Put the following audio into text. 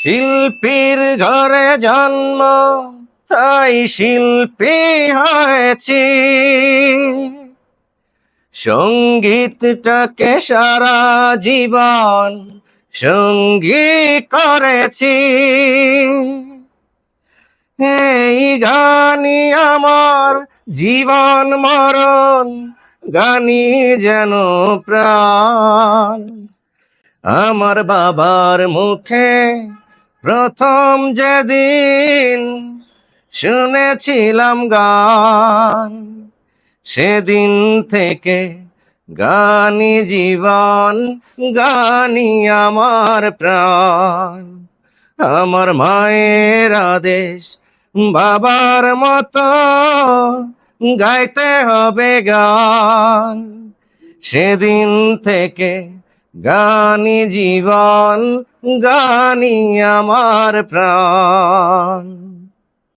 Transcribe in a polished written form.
শিল্পীর ঘরে জন্ম, তাই শিল্পী হয়েছি। সঙ্গীতটাকে সারা জীবন সঙ্গী করেছি। এই গানই আমার জীবন মরণ, গানই যেন প্রাণ। আমার বাবার মুখে প্রথম যেদিন শুনেছিলাম গান, সেদিন থেকে গানই জীবন, গানই আমার প্রাণ। আমার মায়ের আদেশ, বাবার মতো গাইতে হবে গান। সেদিন থেকে গানই জীবন, গানই আমার প্রাণ।